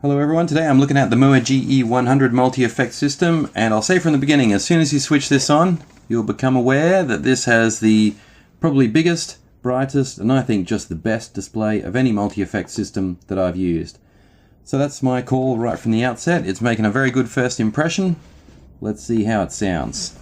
Hello everyone, today I'm looking at the Moa GE100 multi-effect system, and I'll say from the beginning, as soon as you switch this on, you'll become aware that this has the probably biggest, brightest, and I think just the best display of any multi-effect system that I've used. So that's my call right from the outset. It's making a very good first impression. Let's see how it sounds.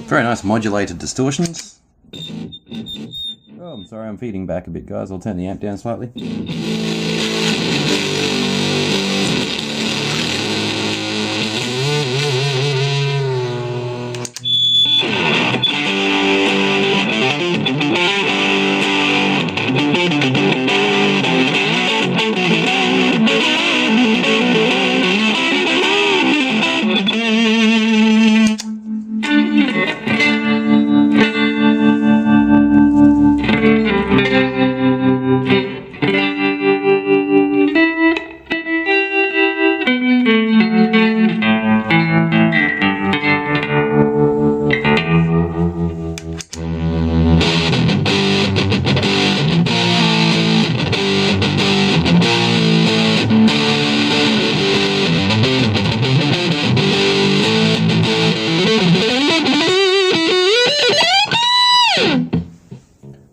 Very nice modulated distortions. Oh, I'm sorry, I'm feeding back a bit, guys. I'll turn the amp down slightly.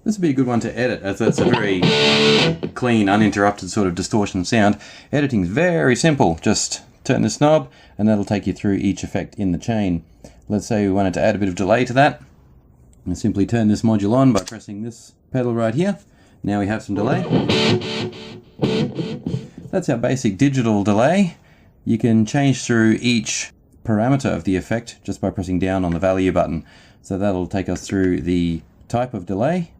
This would be a good one to edit, as that's a very clean, uninterrupted sort of distortion sound. Editing's very simple. Just turn this knob and that'll take you through each effect in the chain. Let's say we wanted to add a bit of delay to that. And simply turn this module on by pressing this pedal right here. Now we have some delay. That's our basic digital delay. You can change through each parameter of the effect just by pressing down on the value button. So that'll take us through the type of delay,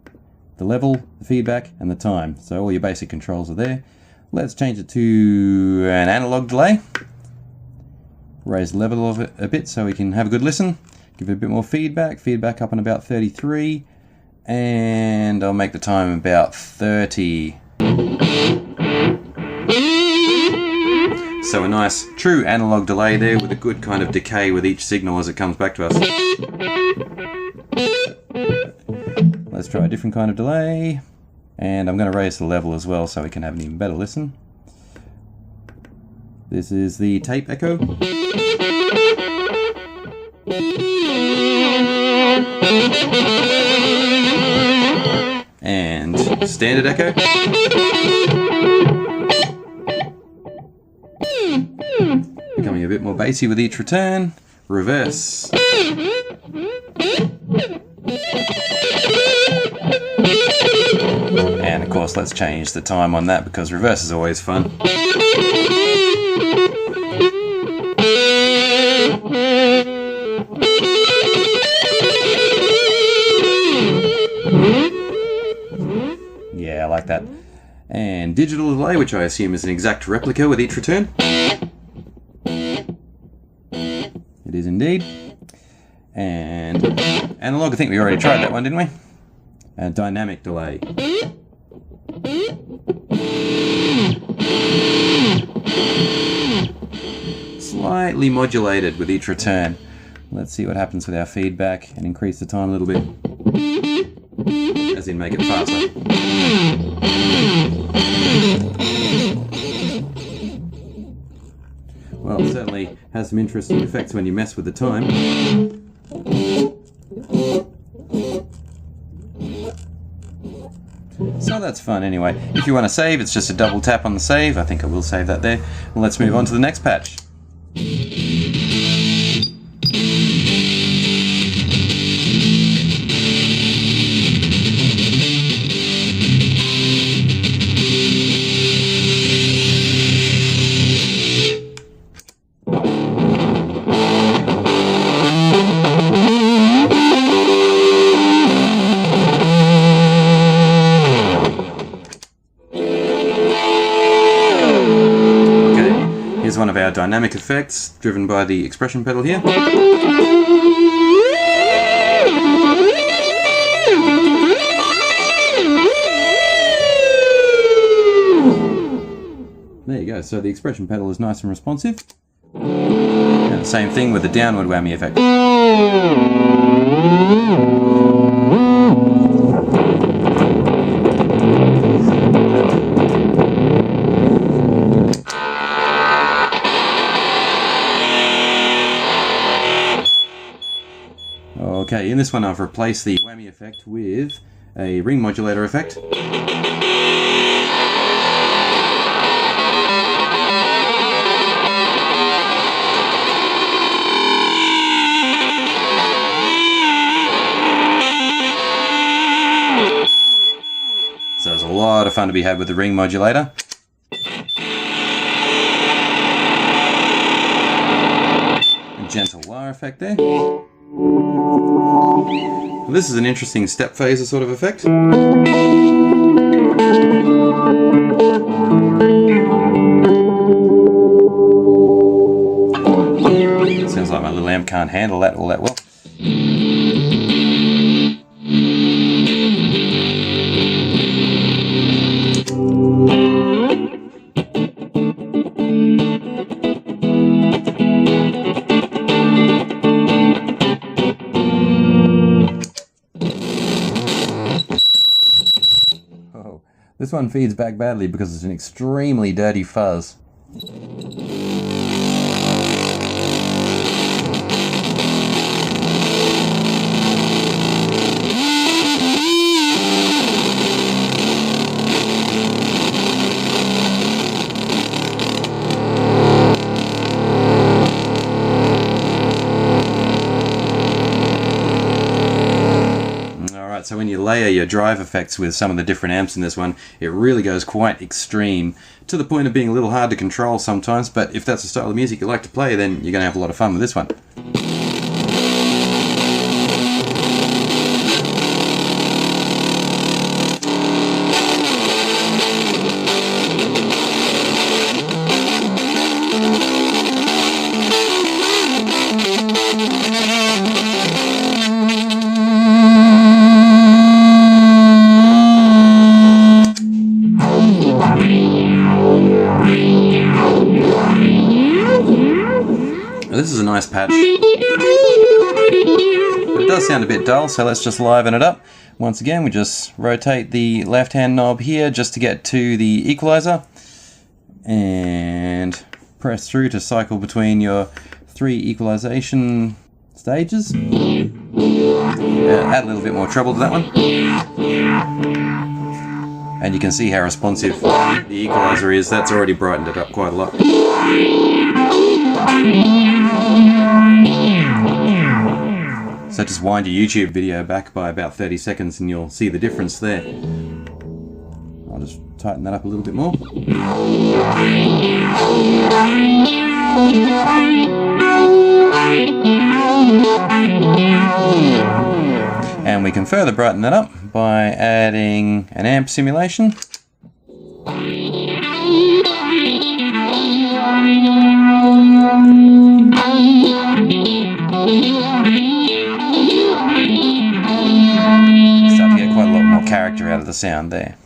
the level, the feedback, and the time. So all your basic controls are there. Let's change it to an analog delay. Raise the level of it a bit so we can have a good listen. Give it a bit more feedback. Feedback up on about 33. And I'll make the time about 30. So a nice true analog delay there with a good kind of decay with each signal as it comes back to us. Let's try a different kind of delay, and I'm going to raise the level as well so we can have an even better listen. This is the tape echo. And standard echo. Becoming a bit more bassy with each return. Reverse. And of course, let's change the time on that because reverse is always fun. Yeah, I like that. And digital delay, which I assume is an exact replica with each return. It is indeed. And analog, I think we already tried that one, didn't we? And dynamic delay. Slightly modulated with each return. Let's see what happens with our feedback and increase the time a little bit. As in make it faster. Well, it certainly has some interesting effects when you mess with the time. So that's fun anyway. If you want to save, it's just a double tap on the save. I think I will save that there. Well, let's move on to the next patch. dynamic effects driven by the expression pedal here. There you go, so the expression pedal is nice and responsive. And the same thing with the downward whammy effect. Okay, in this one I've replaced the whammy effect with a ring modulator effect. So there's a lot of fun to be had with the ring modulator. A gentle wah effect there. This is an interesting step phaser sort of effect. Sounds like my little amp can't handle that all that well. This one feeds back badly because it's an extremely dirty fuzz. So when you layer your drive effects with some of the different amps in this one, it really goes quite extreme, to the point of being a little hard to control sometimes, but if that's the style of music you like to play, then you're going to have a lot of fun with this one. This is a nice patch, but it does sound a bit dull, so let's just liven it up. Once again, we just rotate the left hand knob here just to get to the equalizer and press through to cycle between your 3 equalization stages. Add a little bit more treble to that one. And you can see how responsive the equalizer is. That's already brightened it up quite a lot. So just wind your YouTube video back by about 30 seconds and you'll see the difference there. I'll just tighten that up a little bit more. And we can further brighten that up by adding an amp simulation. Start to get quite a lot more character out of the sound there.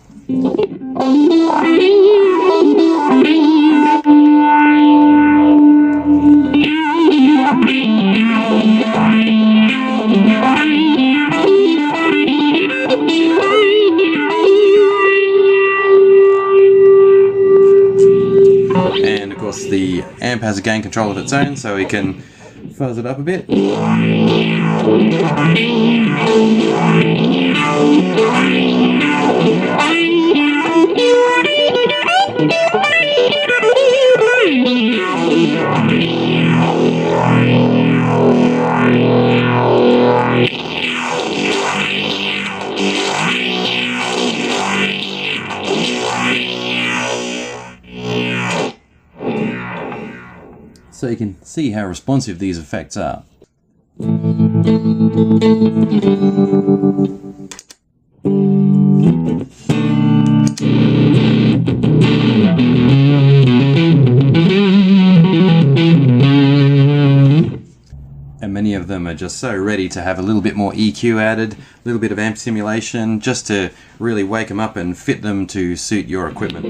And of course the amp has a gain control of its own, so we can fuzz it up a bit. So you can see how responsive these effects are. And many of them are just so ready to have a little bit more EQ added, a little bit of amp simulation, just to really wake them up and fit them to suit your equipment.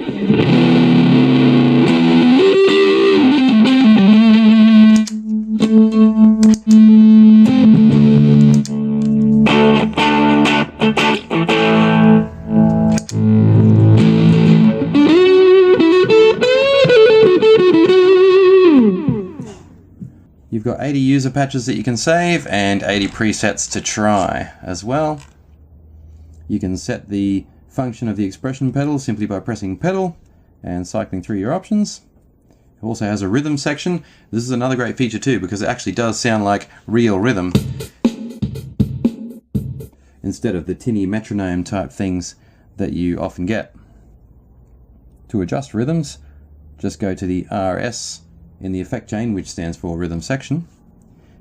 You've got 80 user patches that you can save and 80 presets to try as well. You can set the function of the expression pedal simply by pressing pedal and cycling through your options. It also has a rhythm section. This is another great feature too, because it actually does sound like real rhythm instead of the tinny metronome type things that you often get. To adjust rhythms, just go to the RS in the effect chain, which stands for rhythm section,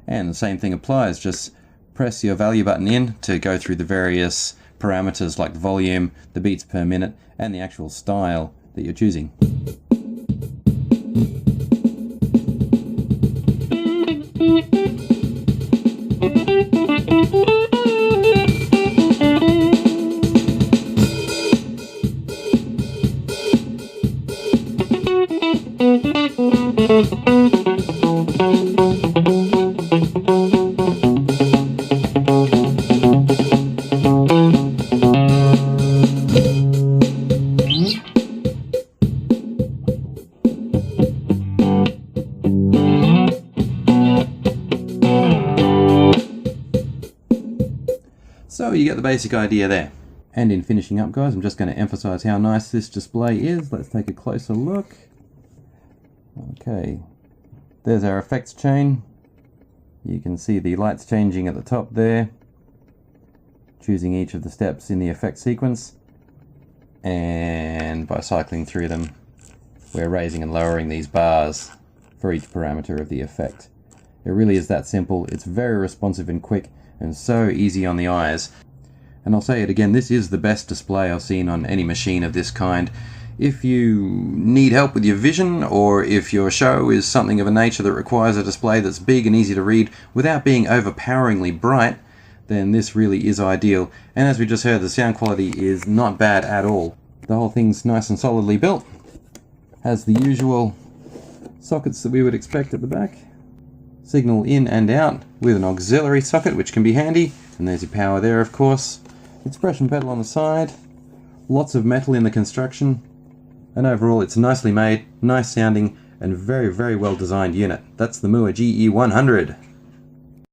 and the same thing applies. Just press your value button in to go through the various parameters like the volume, the beats per minute, and the actual style that you're choosing. So you get the basic idea there. And in finishing up, guys, I'm just going to emphasize how nice this display is. Let's take a closer look. Okay, there's our effects chain. You can see the lights changing at the top there, choosing each of the steps in the effect sequence, and by cycling through them we're raising and lowering these bars for each parameter of the effect. It really is that simple. It's very responsive and quick and so easy on the eyes. And I'll say it again, this is the best display I've seen on any machine of this kind. If you need help with your vision, or if your show is something of a nature that requires a display that's big and easy to read without being overpoweringly bright, then this really is ideal. And as we just heard, the sound quality is not bad at all. The whole thing's nice and solidly built. Has the usual sockets that we would expect at the back. Signal in and out with an auxiliary socket, which can be handy. And there's your power there, of course. Expression pedal on the side. Lots of metal in the construction. And overall, it's nicely made, nice sounding, and very, very well designed unit. That's the Mooer GE100.